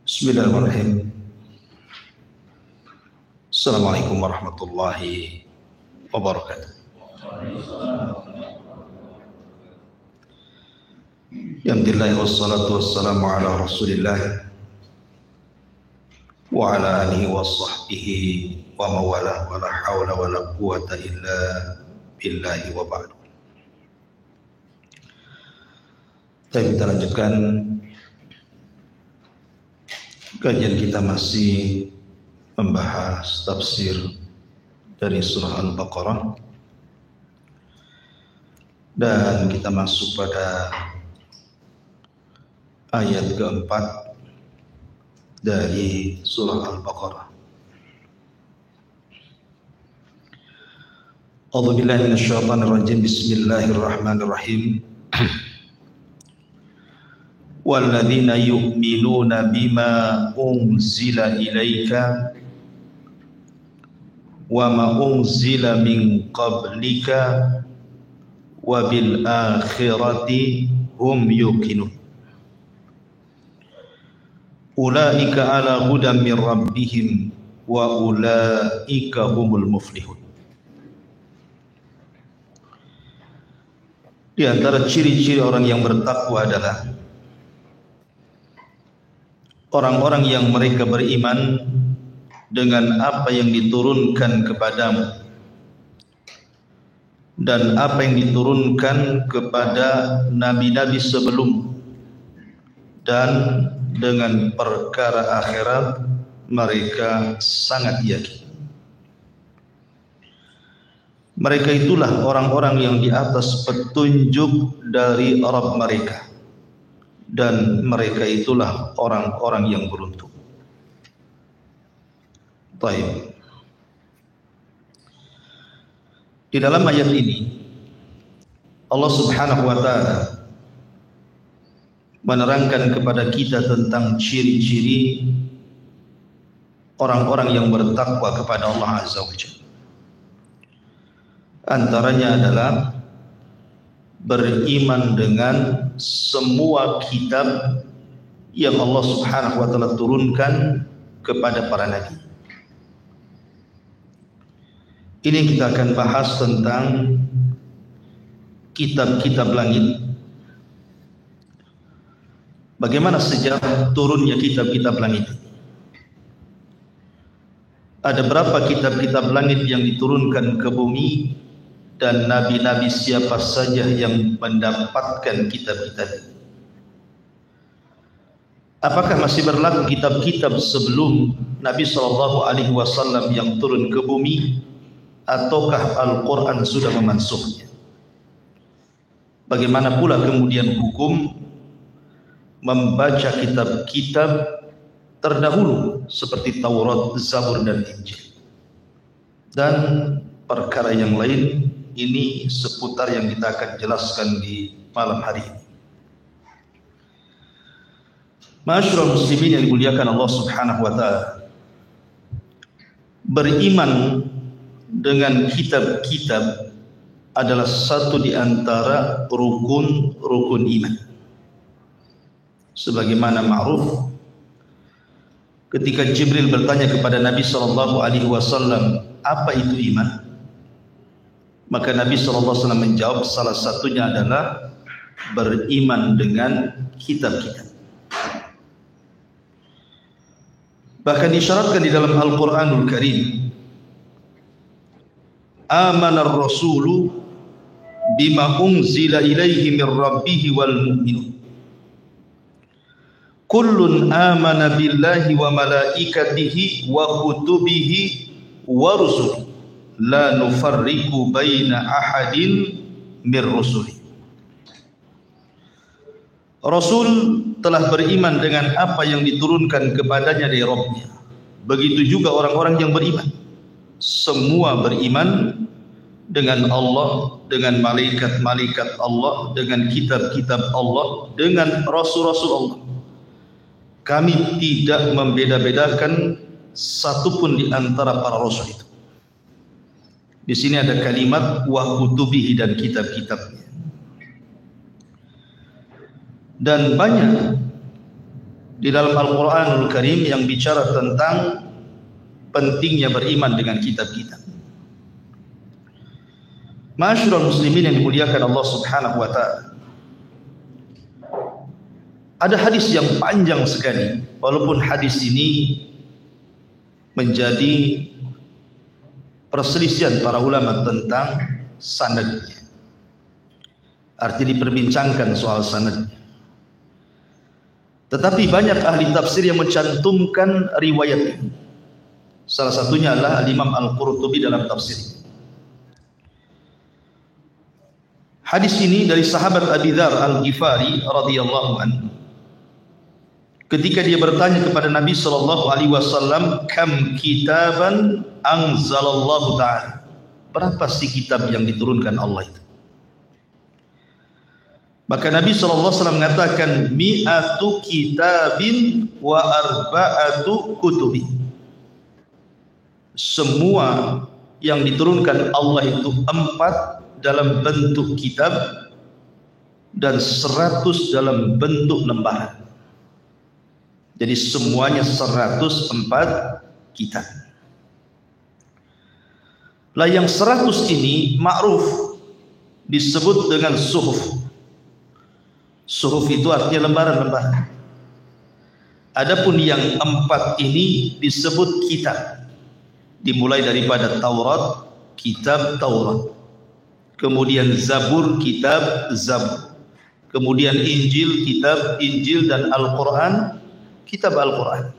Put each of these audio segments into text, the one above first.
Bismillahirrahmanirrahim. Assalamualaikum warahmatullahi wabarakatuh. Alhamdulillah wassalatu wassalamu ala Rasulillah wa ala alihi wa sahbihi wa mawalah wa la hawla wa la quwata illa billahi wa ba'du. Kita lanjutkan kajian kita, masih membahas tafsir dari surah Al-Baqarah, dan kita masuk pada ayat keempat dari surah Al-Baqarah. A'udzubillahi minasyaitonirrajim. Bismillahirrahmanirrahim. وَالَّذِينَ يُؤْمِنُونَ بِمَا أُنْزِلَ إِلَيْكَ وَمَا أُنْزِلَ مِنْ قَبْلِكَ وَبِالْآخِرَةِ هُمْ يُوقِنُونَ أُولَئِكَ عَلَى هُدًى مِنْ رَبِّهِمْ وَأُولَئِكَ هُمُ الْمُفْلِحُونَ. Di antara ciri-ciri orang yang bertakwa adalah orang-orang yang mereka beriman dengan apa yang diturunkan kepadamu dan apa yang diturunkan kepada nabi-nabi sebelum, dan dengan perkara akhirat mereka sangat yakin. Mereka itulah orang-orang yang di atas petunjuk dari Rabb mereka, dan mereka itulah orang-orang yang beruntung. Baik. Di dalam ayat ini Allah Subhanahu wa taala menerangkan kepada kita tentang ciri-ciri orang-orang yang bertakwa kepada Allah Azza wa Jalla. Antaranya adalah beriman dengan semua kitab yang Allah Subhanahu wa taala turunkan kepada para nabi. Ini kita akan bahas tentang kitab-kitab langit. Bagaimana sejarah turunnya kitab-kitab langit? Ada berapa kitab-kitab langit yang diturunkan ke bumi, dan nabi-nabi siapa saja yang mendapatkan kitab-kitab ini? Apakah masih berlaku kitab-kitab sebelum Nabi SAW yang turun ke bumi, ataukah Al-Quran sudah memansuhnya? Bagaimana pula kemudian hukum membaca kitab-kitab terdahulu seperti Taurat, Zabur, dan Injil, dan perkara yang lain? Ini seputar yang kita akan jelaskan di malam hari ini. Ma'asyiral muslimin yang dimuliakan Allah Subhanahu wa taala, beriman dengan kitab-kitab adalah satu di antara rukun iman. Sebagaimana ma'ruf ketika Jibril bertanya kepada Nabi SAW, apa itu iman? Maka Nabi SAW menjawab, salah satunya adalah beriman dengan kitab-kitab. Bahkan disyaratkan di dalam Al-Quranul Karim, amanar rasulu bima unzila ilaihi min rabbihi wal mu'minun kullun amana billahi wa malaikatihi wa kutubihi wa rusulihi la nufarriqu baina ahadin min rusuli. Rasul telah beriman dengan apa yang diturunkan kepadanya dari Rabbnya. Begitu juga orang-orang yang beriman. Semua beriman dengan Allah, dengan malaikat-malaikat Allah, dengan kitab-kitab Allah, dengan rasul-rasul Allah. Kami tidak membeda-bedakan satupun di antara para rasul itu. Di sini ada kalimat wa kutubihi, dan kitab-kitabnya. Dan banyak di dalam Al-Quranul Karim yang bicara tentang pentingnya beriman dengan kitab-kitab. Ma'asyiral muslimin yang dimuliakan Allah Subhanahu wa ta'ala, ada hadis yang panjang sekali, walaupun hadis ini menjadi perselisihan para ulama tentang sanadnya. Artinya diperbincangkan soal sanadnya. Tetapi banyak ahli tafsir yang mencantumkan riwayat ini. Salah satunya adalah Imam Al-Qurtubi dalam tafsir. Hadis ini dari sahabat Abi Dzar Al-Ghifari radhiyallahu anhu. Ketika dia bertanya kepada Nabi SAW, kam kitaban anzalallahu ta'ala, berapa sih kitab yang diturunkan Allah itu? Maka Nabi SAW mengatakan, mi'atu kitabin wa arba'atu kutubi. Semua yang diturunkan Allah itu 4 dalam bentuk kitab dan 100 dalam bentuk lembaran. Jadi semuanya 104 kitab. Lah yang 100 ini ma'ruf disebut dengan suhuf. Suhuf itu artinya lembaran-lembaran. Adapun yang 4 ini disebut kitab. Dimulai daripada Taurat, kitab Taurat. Kemudian Zabur, kitab Zabur. Kemudian Injil, kitab Injil, dan Al-Quran, kitab Al-Quran.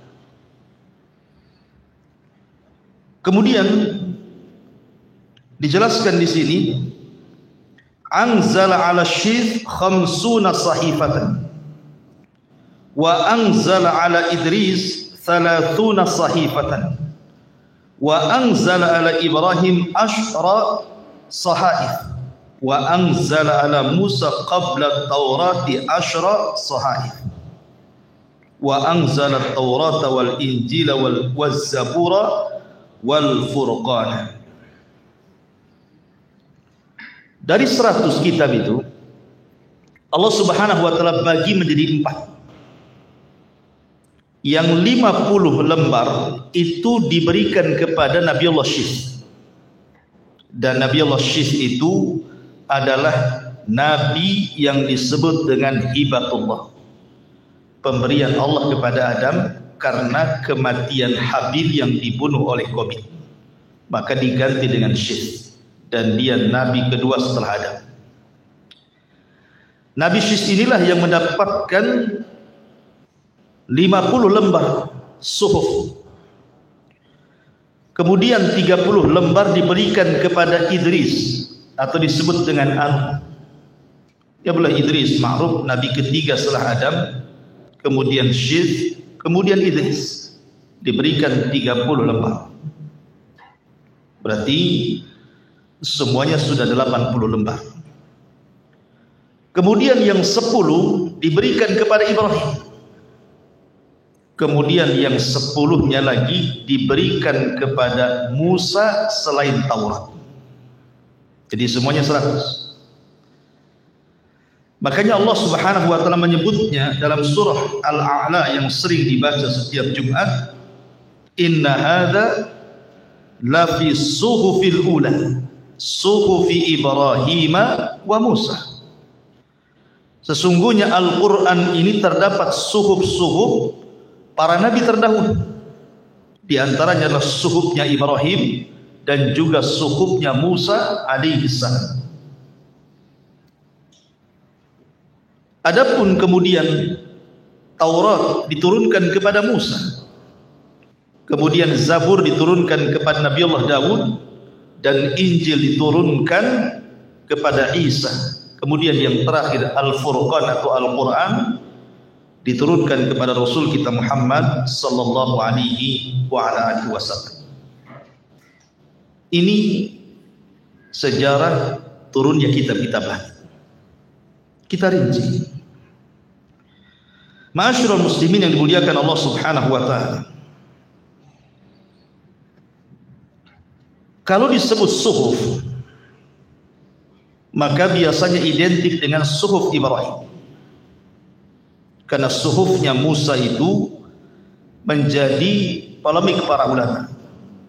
Kemudian dijelaskan di sini, anzala ala syith 50 sahifatan wa anzala ala Idris 30 sahifatan wa anzala ala Ibrahim 10 sahaif wa anzala ala Musa qabla Taurati 10 sahaif wa anzala at-Taurata wal Injila wal Zabura wal Furqana. Dari 100 kitab itu Allah Subhanahu wa ta'ala bagi menjadi 4. Yang 50 lembar itu diberikan kepada Nabi Allah Syith. Dan Nabi Allah Syith itu adalah Nabi yang disebut dengan hibatullah, pemberian Allah kepada Adam karena kematian Habil yang dibunuh oleh Qabil. Maka diganti dengan Syith. Dan dia Nabi kedua setelah Adam. Nabi Syith inilah yang mendapatkan 50 lembar suhuf. Kemudian 30 lembar diberikan kepada Idris, atau disebut dengan Anu. Dia adalah Idris, ma'ruf Nabi ketiga setelah Adam. Kemudian Syith, kemudian Idris. Diberikan 30 lembar. Berarti semuanya sudah 80 lembar. Kemudian yang 10 diberikan kepada Ibrahim. Kemudian yang 10-nya lagi diberikan kepada Musa selain Taurat. Jadi semuanya 100. Makanya Allah Subhanahu wa taala menyebutnya dalam surah Al-A'la yang sering dibaca setiap Jumat, inna hadza la fi suhufil ula, suhufi Ibrahim wa Musa. Sesungguhnya Al-Qur'an ini terdapat suhuf-suhuf para nabi terdahulu. Di antaranya adalah suhufnya Ibrahim dan juga suhufnya Musa alaihi salam. Adapun kemudian Taurat diturunkan kepada Musa, kemudian Zabur diturunkan kepada Nabi Allah Daud, dan Injil diturunkan kepada Isa. Kemudian yang terakhir Al-Furqan atau Al-Quran diturunkan kepada Rasul kita Muhammad sallallahu alaihi wasallam. Ini sejarah turunnya kitab-kitab langit. Kita rinci. Ma'asyiral muslimin yang dimuliakan Allah Subhanahu wa taala. Kalau disebut suhuf, maka biasanya identik dengan suhuf Ibrahim. Karena suhufnya Musa itu menjadi polemik para ulama.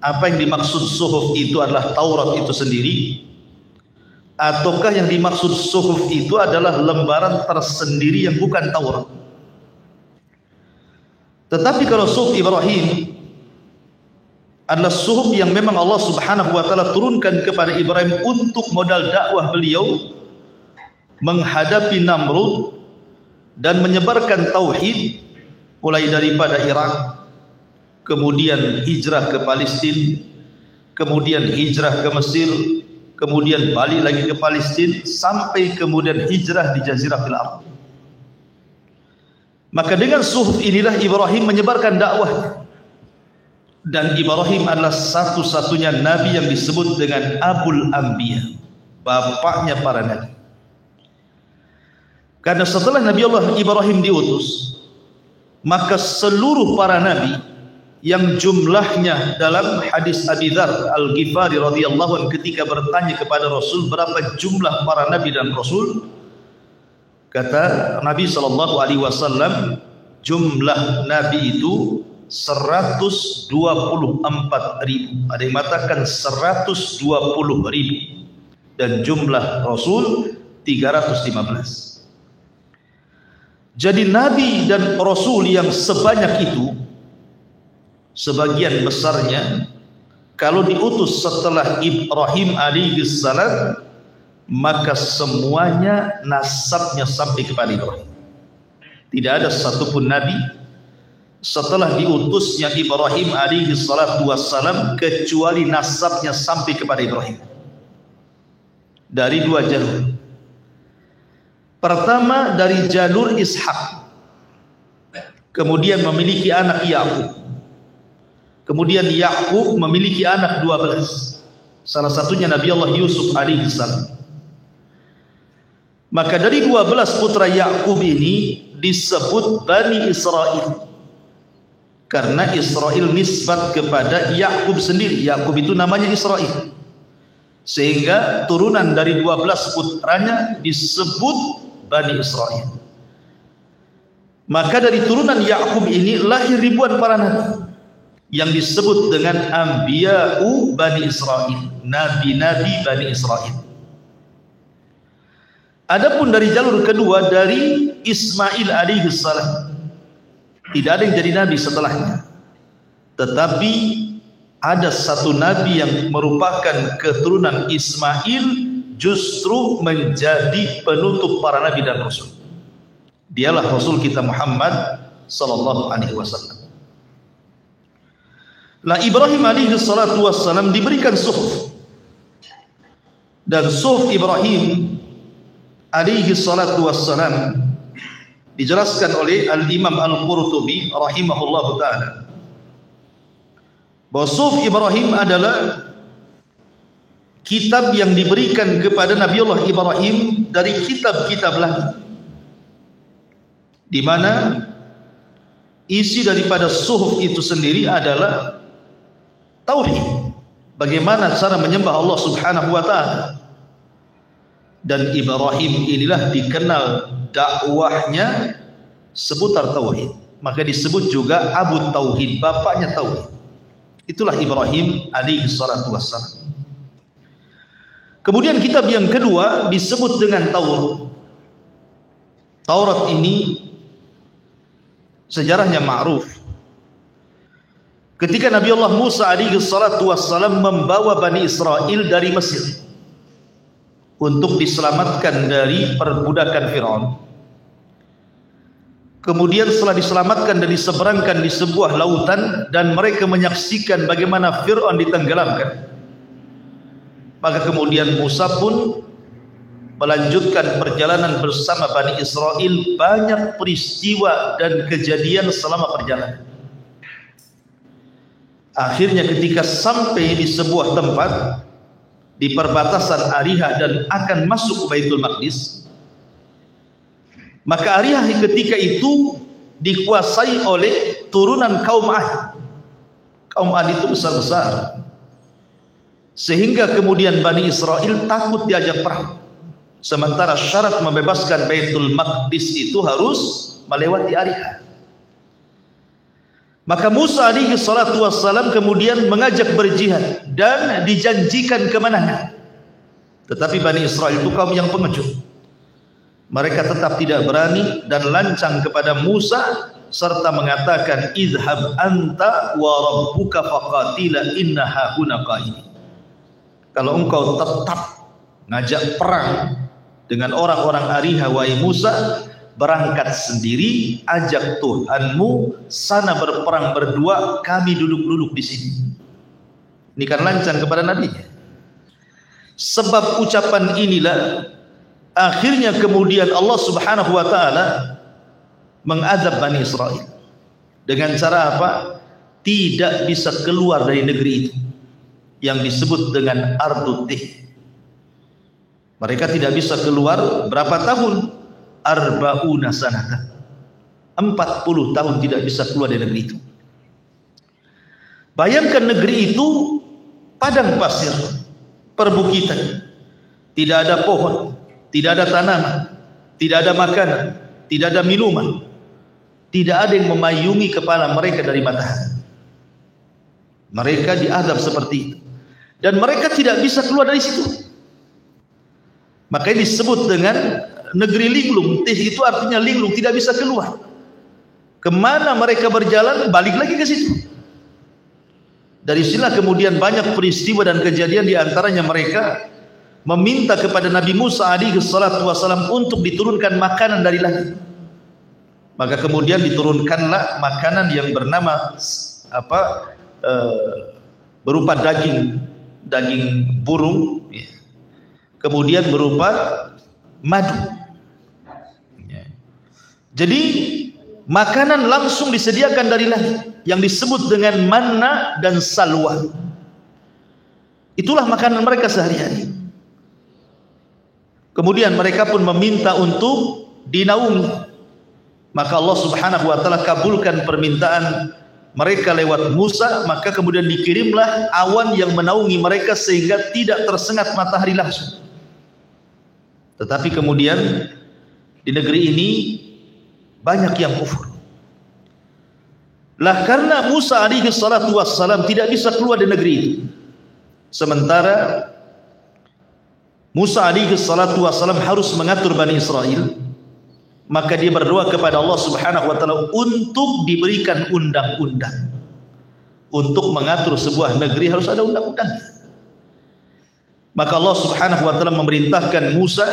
Apa yang dimaksud suhuf itu adalah Taurat itu sendiri, ataukah yang dimaksud suhuf itu adalah lembaran tersendiri yang bukan Taurat? Tetapi kalau suhuf Ibrahim adalah suhuf yang memang Allah Subhanahu wa taala turunkan kepada Ibrahim untuk modal dakwah beliau menghadapi Namrud dan menyebarkan tauhid, mulai daripada Irak, kemudian hijrah ke Palestina, kemudian hijrah ke Mesir, kemudian balik lagi ke Palestina, sampai kemudian hijrah di Jaziratul Arab. Maka dengan suhuf inilah Ibrahim menyebarkan dakwah. Dan Ibrahim adalah satu-satunya nabi yang disebut dengan Abul Anbiya, bapaknya para nabi. Karena setelah Nabi Allah Ibrahim diutus, maka seluruh para nabi yang jumlahnya dalam hadis Abi Dzar Al-Ghifari radhiyallahu anhu ketika bertanya kepada Rasul berapa jumlah para nabi dan rasul, kata Nabi SAW, jumlah nabi itu 124.000. Ada yang mengatakan 120.000. Dan jumlah rasul 315. Jadi nabi dan rasul yang sebanyak itu, sebagian besarnya kalau diutus setelah Ibrahim alaihi salam, maka semuanya nasabnya sampai kepada Ibrahim. Tidak ada satupun nabi setelah diutusnya Ibrahim alaihi salatu wassalam kecuali nasabnya sampai kepada Ibrahim. Dari dua jalur. Pertama dari jalur Ishak, kemudian memiliki anak Yakub. Kemudian Yakub memiliki anak 12. Salah satunya Nabi Allah Yusuf alaihi salam. Maka dari 12 putra Yakub ini disebut Bani Israel, karena Israel nisbat kepada Yakub sendiri. Yakub itu namanya Israel, sehingga turunan dari 12 putranya disebut Bani Israel. Maka dari turunan Yakub ini lahir ribuan para nabi yang disebut dengan Anbiya'u Bani Israel, nabi-nabi Bani Israel. Adapun dari jalur kedua dari Ismail alaihi salam, tidak ada yang jadi nabi setelahnya. Tetapi ada satu nabi yang merupakan keturunan Ismail justru menjadi penutup para nabi dan rasul. Dialah Rasul kita Muhammad sallallahu alaihi wasallam. Nah, Ibrahim alaihi salatu wassalam diberikan suhuf. Dan suhuf Ibrahim alaihi salatu wassalam dijelaskan oleh Al-Imam Al-Qurtubi rahimahullahu ta'ala bahwa suhuf Ibrahim adalah kitab yang diberikan kepada Nabi Allah Ibrahim dari kitab-kitab langit, di mana isi daripada suhuf itu sendiri adalah tauhid, bagaimana cara menyembah Allah Subhanahu wa ta'ala, Dan Ibrahim inilah dikenal dakwahnya seputar tauhid, maka disebut juga Abu Tauhid, bapaknya tauhid. Itulah Ibrahim alaihi salatu wassalam. Kemudian kitab yang kedua disebut dengan Taurat. Taurat ini sejarahnya ma'ruf. Ketika Nabi Allah Musa alaihi salatu wassalam membawa Bani Israel dari Mesir untuk diselamatkan dari perbudakan Fir'aun. Kemudian setelah diselamatkan dan diseberangkan di sebuah lautan dan mereka menyaksikan bagaimana Fir'aun ditenggelamkan, maka kemudian Musa pun melanjutkan perjalanan bersama Bani Israel. Banyak peristiwa dan kejadian selama perjalanan. Akhirnya ketika sampai di sebuah tempat di perbatasan Ariha dan akan masuk ke Baitul Maqdis, maka Ariha ketika itu dikuasai oleh turunan kaum Ad. Kaum Ad itu besar-besar, sehingga kemudian Bani Israel takut diajak perang. Sementara syarat membebaskan Baitul Maqdis itu harus melewati Ariha. Maka Musa alaihi salatu wassalam kemudian mengajak berjihad dan dijanjikan kemenangan. Tetapi Bani Israel itu kaum yang pengecut. Mereka tetap tidak berani dan lancang kepada Musa serta mengatakan, "Idhhab anta wa rabbuka faqatila inna hahuna qa'idin." Kalau engkau tetap ngajak perang dengan orang-orang Ariha, wahai Musa, berangkat sendiri, ajak Tuhanmu sana berperang berdua, kami duduk-duduk di sini. Ini kan lancang kepada nabinya. Sebab ucapan inilah akhirnya kemudian Allah Subhanahu wa taala mengadab Bani Israel. Dengan cara apa? Tidak bisa keluar dari negeri itu yang disebut dengan Ardut Tih. Mereka tidak bisa keluar berapa tahun? Arba'una sanata, 40 tahun tidak bisa keluar dari negeri itu. Bayangkan negeri itu padang pasir, perbukitan, tidak ada pohon, tidak ada tanaman, tidak ada makanan, tidak ada minuman, tidak ada yang memayungi kepala mereka dari matahari. Mereka diadab seperti itu, dan mereka tidak bisa keluar dari situ. Makanya disebut dengan negeri linglung. Tih itu artinya linglung, tidak bisa keluar. Kemana mereka berjalan, balik lagi ke situ. Dari sinilah kemudian banyak peristiwa dan kejadian, di antaranya mereka meminta kepada Nabi Musa alaihi salatu wasalam untuk diturunkan makanan dari langit. Maka kemudian diturunkanlah makanan yang bernama berupa daging burung, kemudian berupa madu. Jadi makanan langsung disediakan dari langit yang disebut dengan manna dan salwa. Itulah makanan mereka sehari-hari. Kemudian mereka pun meminta untuk dinaungi. Maka Allah Subhanahu wa taala kabulkan permintaan mereka lewat Musa, maka kemudian dikirimlah awan yang menaungi mereka sehingga tidak tersengat matahari langsung. Tetapi kemudian di negeri ini banyak yang kufur. Lah karena Musa alaihi salatu wassalam tidak bisa keluar dari negeri itu. Sementara Musa alaihi salatu wassalam harus mengatur Bani Israel, maka dia berdoa kepada Allah Subhanahu wa taala untuk diberikan undang-undang. Untuk mengatur sebuah negeri harus ada undang-undang. Maka Allah Subhanahu wa taala memerintahkan Musa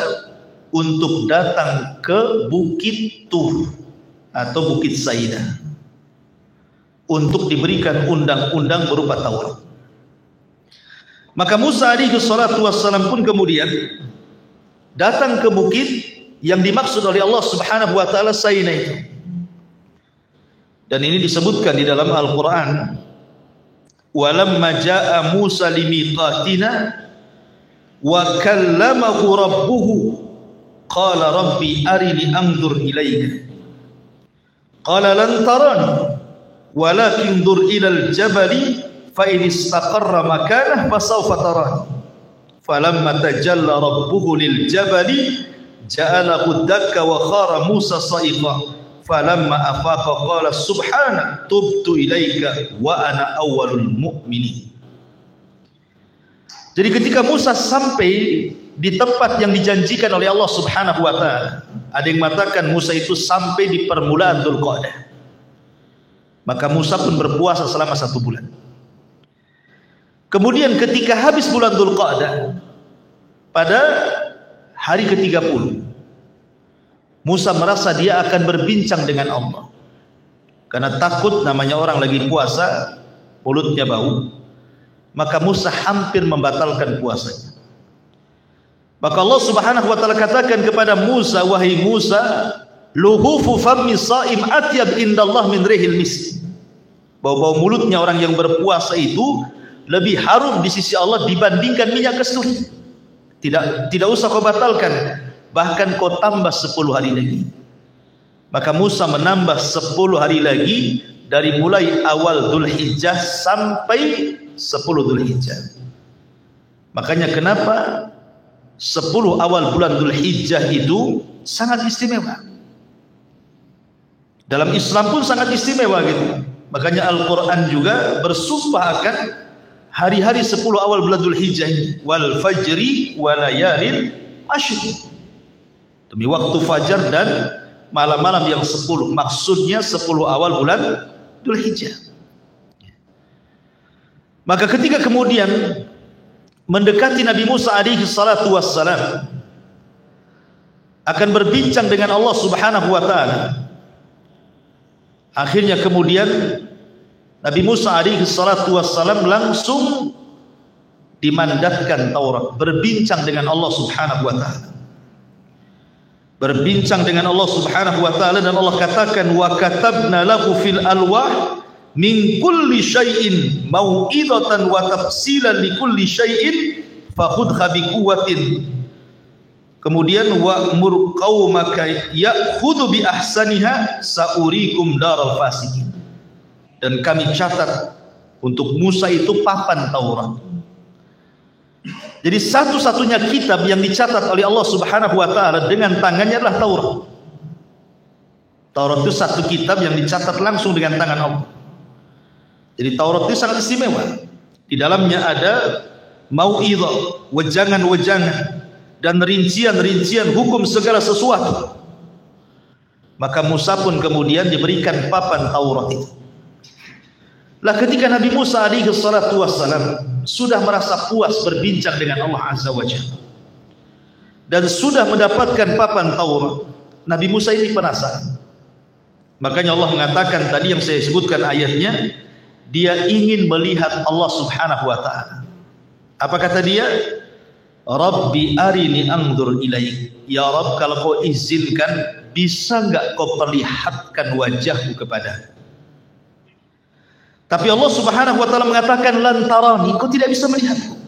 untuk datang ke Bukit Tur atau Bukit Saidah untuk diberikan undang-undang berupa Taurat. Maka Musa alaihi salatu wassalam pun kemudian datang ke bukit yang dimaksud oleh Allah Subhanahu wa taala Saina itu. Dan ini disebutkan di dalam Al-Qur'an, "Walamma jaa Musa limiqatina wa kallamahu rabbuhu qala rabbi arini anzur ilaika qala lan tarani walakin dur ilal jabali fa in istaqarra makanah fa sawfa tarani falamma tajalla rabbuhu lil jabali ja'alahu dakka wa khara Musa sa'iqa falamma afaqa qala subhana tubtu ilaika wa ana awwalul mu'minin. Jadi ketika Musa sampai di tempat yang dijanjikan oleh Allah Subhanahu wa taala, ada yang mengatakan Musa itu sampai di permulaan Dzulqa'dah. Maka Musa pun berpuasa selama 1 bulan. Kemudian ketika habis bulan Dzulqa'dah, pada hari ke-30, Musa merasa dia akan berbincang dengan Allah. Karena takut, namanya orang lagi puasa, mulutnya bau. Maka Musa hampir membatalkan puasanya. Maka Allah Subhanahu wa taala katakan kepada Musa, wahai Musa, luhufu fammi shaim atyab indallah min rihil misk. Bau-bau mulutnya orang yang berpuasa itu lebih harum di sisi Allah dibandingkan minyak kasturi. Tidak usah kau batalkan, bahkan kau tambah 10 hari lagi. Maka Musa menambah 10 hari lagi dari mulai awal Dzulhijjah sampai 10 Dzulhijjah. Makanya kenapa 10 awal bulan Dzulhijjah itu sangat istimewa. Dalam Islam pun sangat istimewa gitu. Makanya Al-Quran juga bersumpah akan hari-hari 10 awal bulan Dzulhijjah ini, wal fajri walayalin ashr, demi waktu fajar dan malam-malam yang 10. Maksudnya 10 awal bulan Dzulhijjah. Maka ketika kemudian mendekati Nabi Musa alaihi salatu wassalam akan berbincang dengan Allah Subhanahu wa taala, akhirnya kemudian Nabi Musa alaihi salatu wassalam langsung dimandatkan Taurat, berbincang dengan Allah Subhanahu wa taala. Berbincang dengan Allah Subhanahu wa taala, dan Allah katakan wa katabna lahu fil alwah min kulli syai'in mau'izatan wa tafsilan li kulli syai'in fakhudha bi quwwatin. Kemudian wa'mur qaumaka ya'khudhu bi ahsaniha sa'urikum daral fasikin. Dan kami catat untuk Musa itu papan Taurat. Jadi satu-satunya kitab yang dicatat oleh Allah Subhanahu wa taala dengan tangannya adalah Taurat. Taurat itu satu kitab yang dicatat langsung dengan tangan Allah. Jadi Taurat itu sangat istimewa. Di dalamnya ada mau'izah, wejangan-wejangan, dan rincian-rincian hukum segala sesuatu. Maka Musa pun kemudian diberikan papan Taurat itu. Lah ketika Nabi Musa alaihi salatu wassalam sudah merasa puas berbincang dengan Allah Azza wa Jalla dan sudah mendapatkan papan Taurat, Nabi Musa ini penasaran. Makanya Allah mengatakan tadi yang saya sebutkan ayatnya, dia ingin melihat Allah Subhanahu wa taala. Apa kata dia? Rabbi arini anzur ilaik. Ya Rabb, kalau kau izinkan, bisa enggak kau perlihatkan wajahku kepada. Tapi Allah Subhanahu wa taala mengatakan lan tarani, kau tidak bisa melihatku.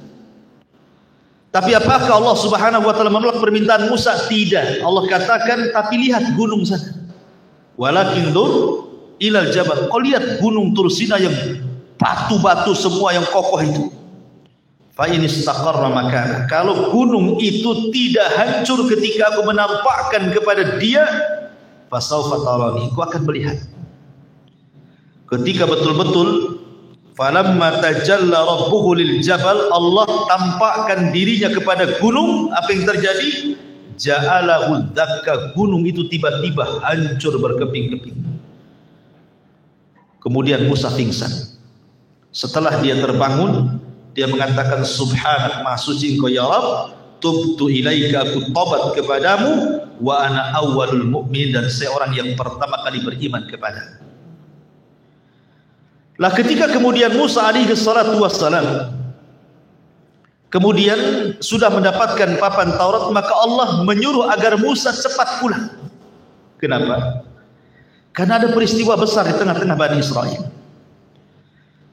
Tapi apakah Allah Subhanahu wa taala menolak permintaan Musa? Tidak. Allah katakan, tapi lihat gunung sana. Walakin dur ilal jabal. Kau lihat gunung Tursina yang batu-batu semua yang kokoh itu. Fa in istaqarra makana. Kalau gunung itu tidak hancur ketika aku menampakkan kepada dia, fasaufa tarani, aku akan melihat. Ketika betul-betul falamma tajalla rabbuhu lil jabal, Allah tampakkan dirinya kepada gunung, apa yang terjadi? Ja'alahu dakka, gunung itu tiba-tiba hancur berkeping-keping. Kemudian Musa pingsan. Setelah dia terbangun, dia mengatakan subhanak, maha suci engkau ya Rabb, tubtu ilaika, aku tobat kepadamu, wa ana awwalul mu'min, dan saya orang yang pertama kali beriman kepada. Lah ketika kemudian Musa alaihi salatu wassalam kemudian sudah mendapatkan papan Taurat, maka Allah menyuruh agar Musa cepat pulang. Kenapa? Karena ada peristiwa besar di tengah-tengah Bani Israel,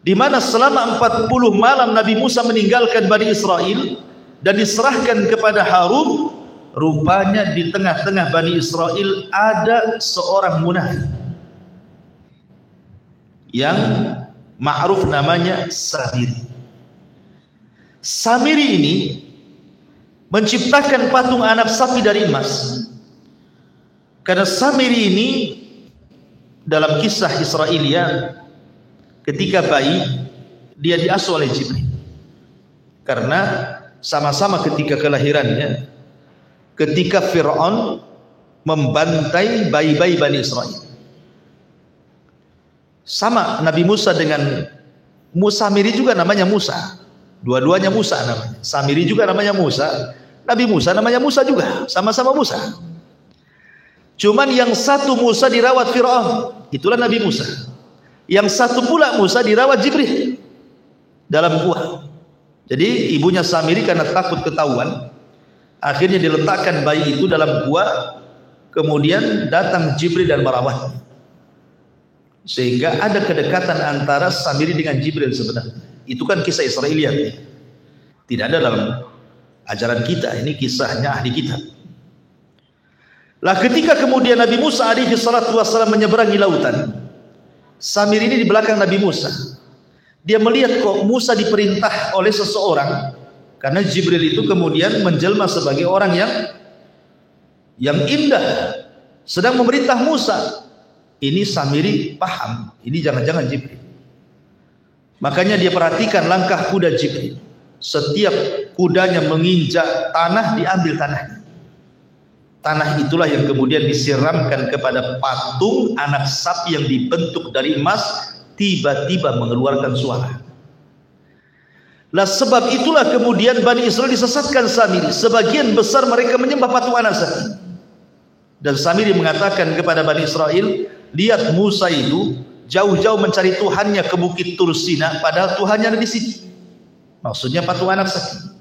di mana selama 40 malam Nabi Musa meninggalkan Bani Israel dan diserahkan kepada Harun. Rupanya di tengah-tengah Bani Israel ada seorang munafik yang ma'ruf namanya Samiri. Samiri ini menciptakan patung anak sapi dari emas. Karena Samiri ini dalam kisah Israiliyat ketika bayi dia diasuh oleh Jibril. Karena sama-sama ketika kelahirannya, ketika Fir'aun membantai bayi-bayi Bani Israel. Sama Nabi Musa dengan Samiri juga namanya Musa. Dua-duanya Musa namanya. Samiri juga namanya Musa. Nabi Musa namanya Musa juga. Sama-sama Musa. Cuman yang satu Musa dirawat Fir'aun. Itulah Nabi Musa. Yang satu pula Musa dirawat Jibril dalam gua. Jadi ibunya Samiri karena takut ketahuan, akhirnya diletakkan bayi itu dalam gua. Kemudian datang Jibril dan merawat. Sehingga ada kedekatan antara Samiri dengan Jibril sebenarnya. Itu kan kisah Israiliyat. Tidak ada dalam ajaran kita. Ini kisahnya ahli kitab. Lah ketika kemudian Nabi Musa alaihi salatu wassalam menyeberangi lautan, Samiri ini di belakang Nabi Musa. Dia melihat kok Musa diperintah oleh seseorang, karena Jibril itu kemudian menjelma sebagai orang yang indah, sedang memerintah Musa. Ini Samiri paham, ini jangan-jangan Jibril. Makanya dia perhatikan langkah kuda Jibril. Setiap kudanya menginjak tanah, diambil tanahnya. Tanah itulah yang kemudian disiramkan kepada patung anak sapi yang dibentuk dari emas, tiba-tiba mengeluarkan suara. Lah sebab itulah kemudian Bani Israel disesatkan Samiri. Sebagian besar mereka menyembah patung anak sapi. Dan Samiri mengatakan kepada Bani Israel, lihat Musa itu jauh-jauh mencari Tuhannya ke Bukit Tursina, padahal Tuhannya ada di sini. Maksudnya patung anak sapi.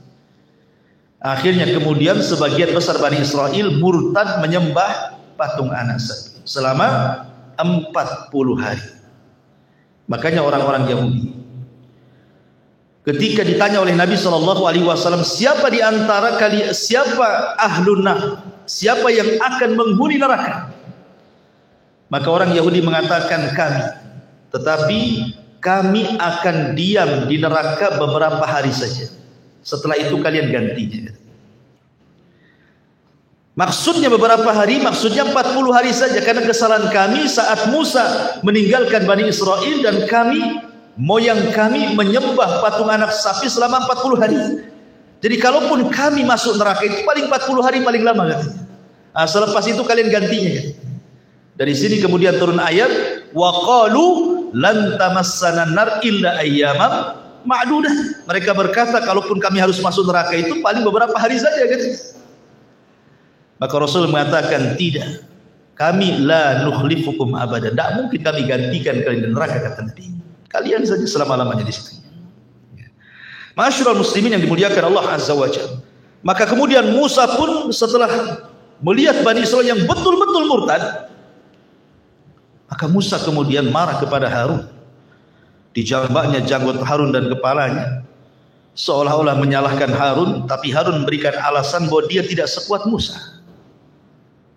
Akhirnya kemudian sebagian besar Bani Israel murtad menyembah patung anak sapi selama 40 hari. Makanya orang-orang Yahudi ketika ditanya oleh Nabi SAW, siapa di antara kalian, siapa ahlun nar, siapa yang akan menghuni neraka? Maka orang Yahudi mengatakan kami, tetapi kami akan diam di neraka beberapa hari saja. Setelah itu kalian gantinya. Maksudnya beberapa hari, maksudnya 40 hari saja, karena kesalahan kami saat Musa meninggalkan Bani Israel dan kami, moyang kami menyembah patung anak sapi selama 40 hari. Jadi kalaupun kami masuk neraka itu paling 40 hari paling lama katanya. Nah, selepas itu kalian gantinya ya. Dari sini kemudian turun ayat wa qalu lan tamassana nar illa ayyaman ma'dudah. Mereka berkata kalaupun kami harus masuk neraka itu paling beberapa hari saja katanya. Maka Rasul mengatakan tidak, kami la nukhlifukum abada, tidak mungkin kami gantikan kalian di neraka kata Nabi. Kalian saja selama-lamanya di situ. Ma'asyiral muslimin yang dimuliakan Allah Azza wa Jalla. Maka kemudian Musa pun setelah melihat Bani Israel yang betul-betul murtad, maka Musa kemudian marah kepada Harun. Dijambaknya janggut Harun dan kepalanya, seolah-olah menyalahkan Harun, tapi Harun memberikan alasan bahwa dia tidak sekuat Musa.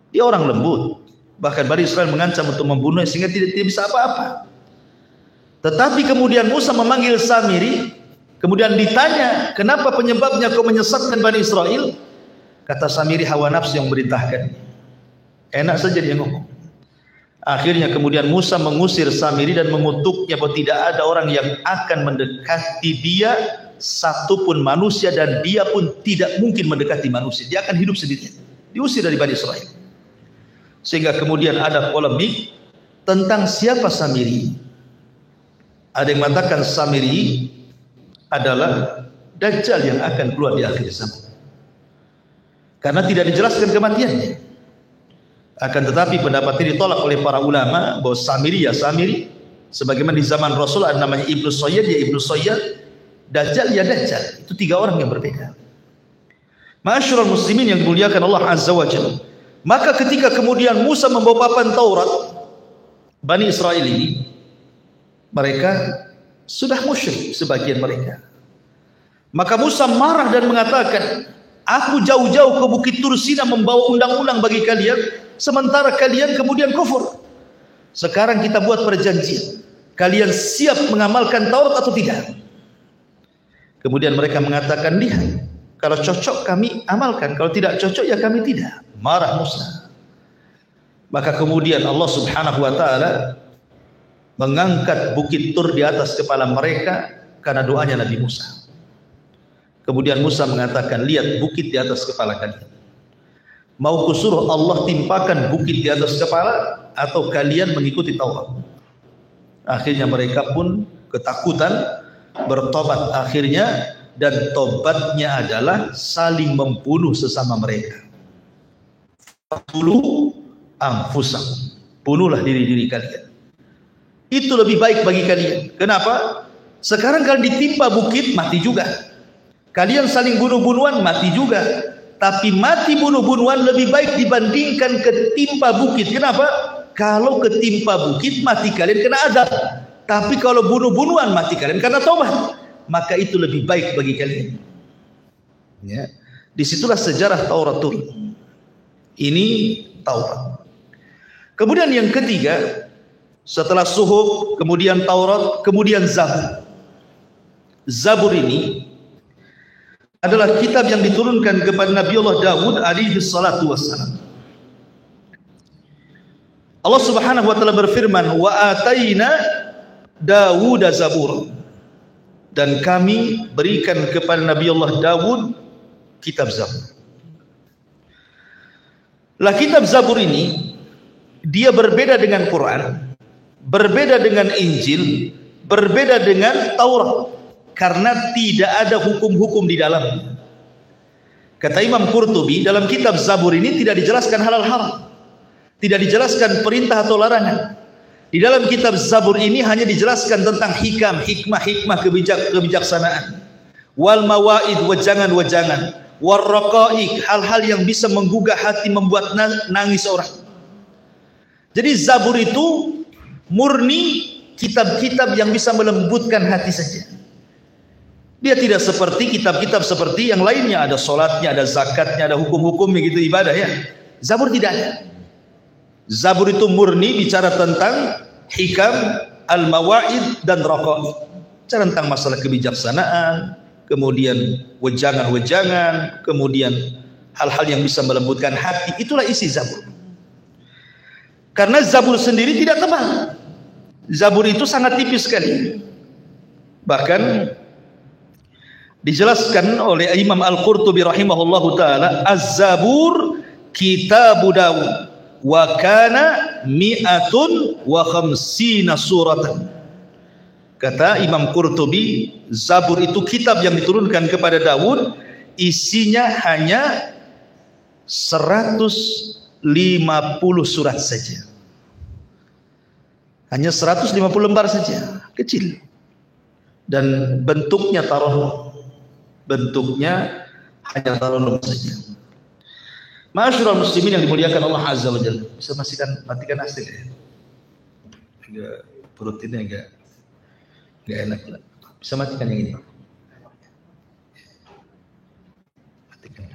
Dia orang lembut, bahkan Bani Israel mengancam untuk membunuhnya sehingga tidak bisa apa-apa. Tetapi kemudian Musa memanggil Samiri, kemudian ditanya, kenapa penyebabnya kau menyesatkan Bani Israel? Kata Samiri, hawa nafsu yang memerintahkan. Enak saja dia ngomong. Akhirnya kemudian Musa mengusir Samiri dan mengutuknya bahwa tidak ada orang yang akan mendekati dia, satupun manusia, dan dia pun tidak mungkin mendekati manusia. Dia akan hidup sendirian. Diusir dari Bani Israel. Sehingga kemudian ada polemik tentang siapa Samiri. Ada yang mengatakan Samiri adalah Dajjal yang akan keluar di akhir zaman. Karena tidak dijelaskan kematiannya. Akan tetapi pendapat ini ditolak oleh para ulama bahwa Samiri ya Samiri. Sebagaimana di zaman Rasul ada namanya Ibnu Sayyad, ya Ibnu Sayyad. Dajjal ya Dajjal. Itu tiga orang yang berbeda. Ma'asyiral muslimin yang dimuliakan Allah Azza wa Jalla. Maka ketika kemudian Musa membawa papan Taurat, Bani Israel ini, mereka sudah musyrik sebagian mereka. Maka Musa marah dan mengatakan, aku jauh-jauh ke Bukit Tursina membawa undang-undang bagi kalian, sementara kalian kemudian kufur. Sekarang kita buat perjanjian, kalian siap mengamalkan Taurat atau tidak? Kemudian mereka mengatakan, lihat, Kalau cocok kami amalkan, kalau tidak cocok ya kami tidak. Marah Musa. Maka kemudian Allah Subhanahu wa taala mengangkat bukit Tur di atas kepala mereka karena doanya Nabi Musa. Kemudian Musa mengatakan, lihat bukit di atas kepala kalian. Mau kusuruh Allah timpakan bukit di atas kepala atau kalian mengikuti Taurat? Akhirnya mereka pun ketakutan, bertobat akhirnya, dan tobatnya adalah saling membunuh sesama mereka. Faqtulu anfusakum, bunuhlah diri-diri kalian. Itu lebih baik bagi kalian. Kenapa? Sekarang kalian ditimpa bukit, mati juga. Kalian saling bunuh-bunuhan, mati juga. Tapi mati bunuh-bunuhan lebih baik dibandingkan ketimpa bukit. Kenapa? Kalau ketimpa bukit, mati kalian kena azab. Tapi kalau bunuh-bunuhan, mati kalian karena taubat. Maka itu lebih baik bagi kalian. Ya. Disitulah sejarah Taurat turun. Ini Taurat. Kemudian yang ketiga, setelah Suhuf, kemudian Taurat, kemudian Zabur. Zabur ini adalah kitab yang diturunkan kepada Nabi Allah Dawud alaihi salatu wassalam. Allah Subhanahu wa taala berfirman, wa ataina Dawud Zabur. Dan kami berikan kepada Nabi Allah Dawud kitab Zabur. Lah kitab Zabur ini dia berbeda dengan Quran, berbeda dengan Injil, berbeda dengan Taurat karena tidak ada hukum-hukum di dalamnya. Kata Imam Qurtubi, dalam kitab Zabur ini tidak dijelaskan halal haram, tidak dijelaskan perintah atau larangan. Di dalam kitab Zabur ini hanya dijelaskan tentang hikam, hikmah, kebijaksanaan, wal mawaid, wejangan, war raqaiq, hal-hal yang bisa menggugah hati, membuat nangis orang. Jadi Zabur itu murni kitab-kitab yang bisa melembutkan hati saja. Dia tidak seperti kitab-kitab seperti yang lainnya, ada solatnya, ada zakatnya, ada hukum-hukum begitu ibadah ya. Zabur tidak ada. Zabur itu murni bicara tentang hikam, al-mawaid dan raqaiq. Bicara tentang masalah kebijaksanaan, kemudian wejangan, kemudian hal-hal yang bisa melembutkan hati. Itulah isi Zabur. Karena Zabur sendiri tidak tebal. Zabur itu sangat tipis sekali. Bahkan dijelaskan oleh Imam Al-Qurtubi rahimahullahu taala, Az-Zabur kitabu Dawud wa kana mi'atun wa khamsina suratan. Kata Imam Qurtubi, Zabur itu kitab yang diturunkan kepada Dawud, isinya hanya 150 surat saja. Hanya 150 lembar saja, kecil. Dan bentuknya taronum. Bentuknya hanya taronum saja. Ma'asyiral muslimin yang dimuliakan Allah Azza wa Jalla. Bisa matikan asli ya. Agak perut ini agak enak lah. Bisa matikan yang ini. Matikan.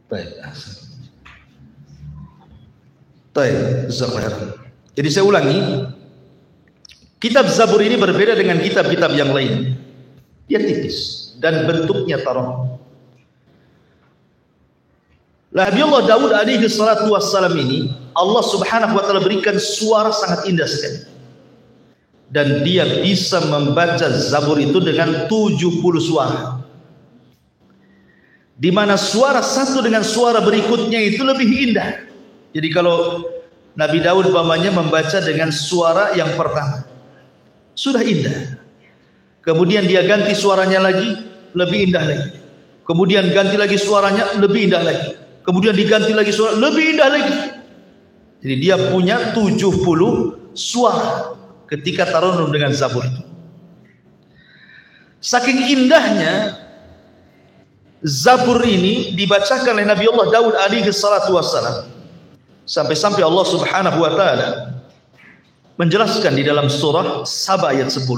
Baik. Baik, jazakallahu. Jadi saya ulangi, kitab Zabur ini berbeda dengan kitab-kitab yang lain. Dia tipis dan bentuknya taronum. Nabi Allah Dawud alaihi salatu wassalam ini, Allah Subhanahu wa taala berikan suara sangat indah sekali. Dan dia bisa membaca Zabur itu dengan 70 suara. Di mana suara satu dengan suara berikutnya itu lebih indah. Jadi kalau Nabi Daud umpamanya membaca dengan suara yang pertama sudah indah, kemudian dia ganti suaranya lagi, lebih indah lagi, kemudian ganti lagi suaranya, lebih indah lagi, kemudian diganti lagi suara, lebih indah lagi. Jadi dia punya 70 suara ketika taronum dengan Zabur itu. Saking indahnya Zabur ini dibacakan oleh Nabi Allah Daud alaihi salatu wassalam, sampai-sampai Allah Subhanahu wa taala menjelaskan di dalam surah Saba ayat 10.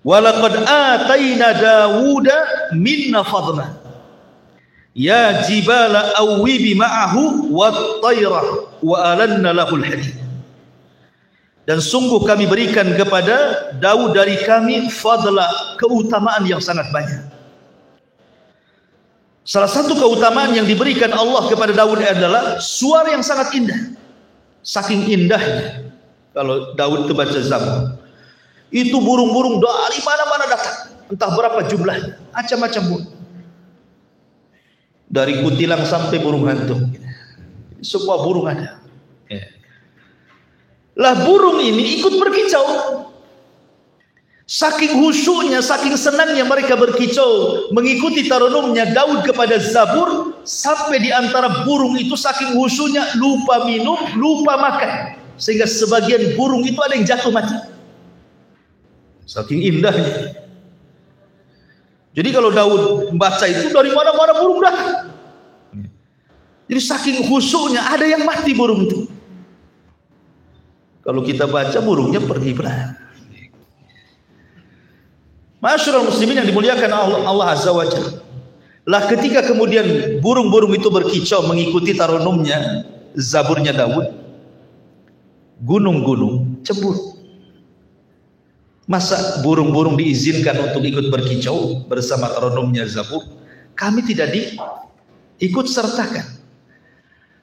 Wa laqad ataina Dawuda minna fadla. Ya jibala awwibi ma'ahu wat-tayra wa alanna lahul hadid. Dan sungguh kami berikan kepada Daud dari kami fadla, keutamaan yang sangat banyak. Salah satu keutamaan yang diberikan Allah kepada Daud adalah suara yang sangat indah. Saking indahnya, kalau Daud itu baca Zabur, itu burung-burung dari mana-mana datang, entah berapa jumlahnya, macam-macam burung. Dari kutilang sampai burung hantu, semua burung ada. Lah burung ini ikut berkicau. Saking khusyuknya, saking senangnya mereka berkicau mengikuti taranumnya Daud kepada Zabur, sampai di antara burung itu saking khusyuknya lupa minum, lupa makan, sehingga sebagian burung itu ada yang jatuh mati. Saking indahnya. Jadi kalau Daud membaca itu dari mana-mana burung datang. Jadi saking khusyuknya ada yang mati burung itu. Kalau kita baca burungnya pergi belah. Masyarul muslimin yang dimuliakan Allah Azza wa Jalla. Lah ketika kemudian burung-burung itu berkicau mengikuti taranumnya, Zaburnya Daud, gunung-gunung cemburu. Masa burung-burung diizinkan untuk ikut berkicau bersama taranumnya Zabur, kami tidak diikut sertakan.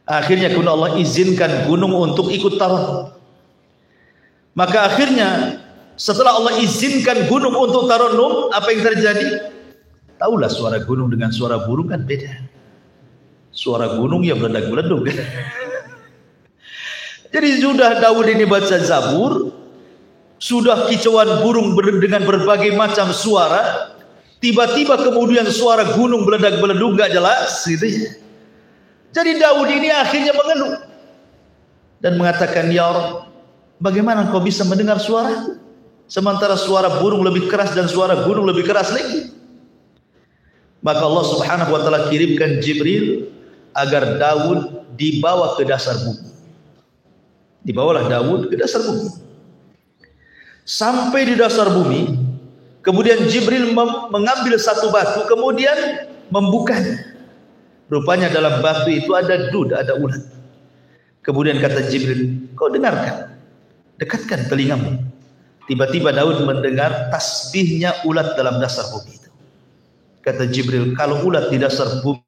Akhirnya Allah izinkan gunung untuk ikut taranum. Maka akhirnya setelah Allah izinkan gunung untuk taranum, apa yang terjadi? Taulah suara gunung dengan suara burung kan beda. Suara gunung ya meledak-meleduk. Jadi sudah Daud ini baca Zabur, sudah kicauan burung dengan berbagai macam suara, tiba-tiba kemudian suara gunung meledak-meleduk gak jelas gitu ya. Jadi Daud ini akhirnya mengeluh dan mengatakan, ya Allah, bagaimana engkau bisa mendengar suara sementara suara burung lebih keras dan suara gunung lebih keras lagi? Maka Allah Subhanahu wa taala kirimkan Jibril agar Daud dibawa ke dasar bumi. Dibawalah Daud ke dasar bumi. Sampai di dasar bumi, kemudian Jibril mengambil satu batu, kemudian membukanya. Rupanya dalam batu itu ada dud, ada ulat. Kemudian kata Jibril, kau dengarkan, dekatkan telingamu. Tiba-tiba Daud mendengar tasbihnya ulat dalam dasar bumi itu. Kata Jibril, kalau ulat di dasar bumi,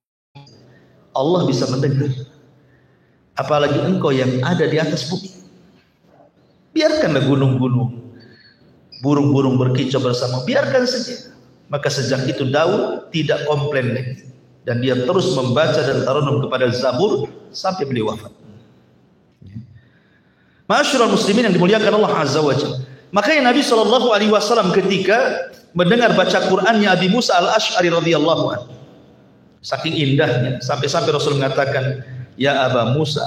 Allah bisa mendengar. Apalagi engkau yang ada di atas bumi. Biarkanlah gunung-gunung, burung-burung berkicau bersama, biarkan saja. Maka sejak itu Daud tidak komplain lagi, dan dia terus membaca dan taranum kepada Zabur sampai beliau wafat. Masyarul muslimin yang dimuliakan Allah Azza wa Jalla. Makanya Nabi SAW ketika mendengar baca Qur'annya Abi Musa al-Ash'ari radhiyallahu anhu, saking indahnya sampai-sampai Rasul mengatakan, ya Aba Musa,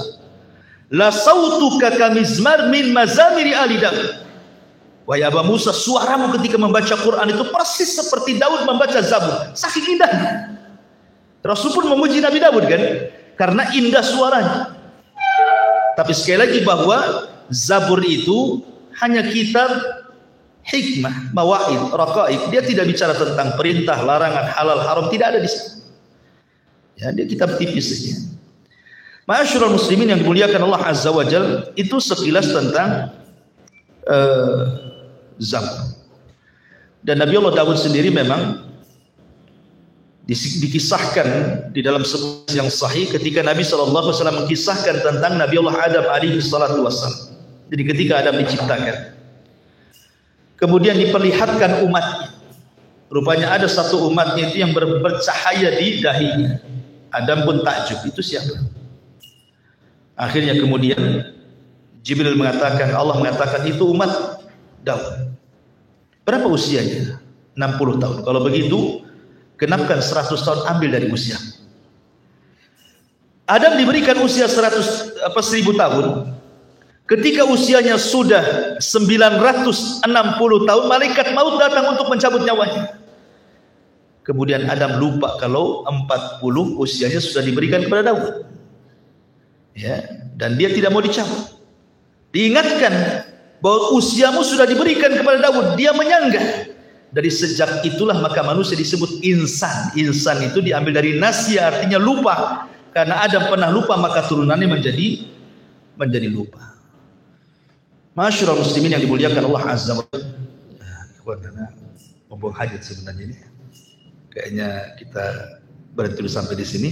la sautuka kamizmar min mazamiri ali Daud. Wahai Aba Musa, suaramu ketika membaca Quran itu persis seperti Daud membaca Zabur, saking indahnya. Rasul pun memuji Nabi Daud kan, karena indah suaranya. Tapi sekali lagi bahwa Zabur itu hanya kitab hikmah, mawaid, raqaib. Dia tidak bicara tentang perintah, larangan, halal, haram, tidak ada di sana. Ya, dia kitab tipis saja. Ma'asyiral muslimin yang dimuliakan Allah Azza wa Jalla, itu sekilas tentang Zabur. Dan Nabi Allah Daud sendiri memang dikisahkan di dalam sebuah yang sahih ketika Nabi SAW mengkisahkan tentang Nabi Allah Adam alaihi salatu wassalam. Jadi ketika Adam diciptakan, kemudian diperlihatkan umatnya. Rupanya ada satu umatnya itu yang bercahaya di dahinya. Adam pun takjub, itu siapa? Akhirnya kemudian Jibril mengatakan, Allah mengatakan itu umat Daud. Berapa usianya? 60 tahun. Kalau begitu, genapkan 100 tahun, ambil dari usia. Adam diberikan usia 1000 tahun. Ketika usianya sudah 960 tahun, malaikat maut datang untuk mencabut nyawanya. Kemudian Adam lupa kalau 40 usianya sudah diberikan kepada Daud. Ya, dan dia tidak mau dicabut. Diingatkan bahwa usiamu sudah diberikan kepada Daud, dia menyanggah. Dari sejak itulah maka manusia disebut insan. Insan itu diambil dari nasya, artinya lupa. Karena Adam pernah lupa maka turunannya menjadi lupa. Masyarul muslimin yang dimuliakan Allah Azza wa Jalla. Karena membuang hajat sebenarnya ini. Kayaknya kita berhenti dulu sampai di sini.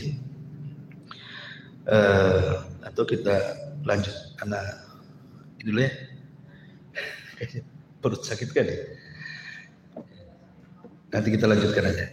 Atau kita lanjut karena ini dulu ya. Perut sakit kan ya. Nanti kita lanjutkan aja.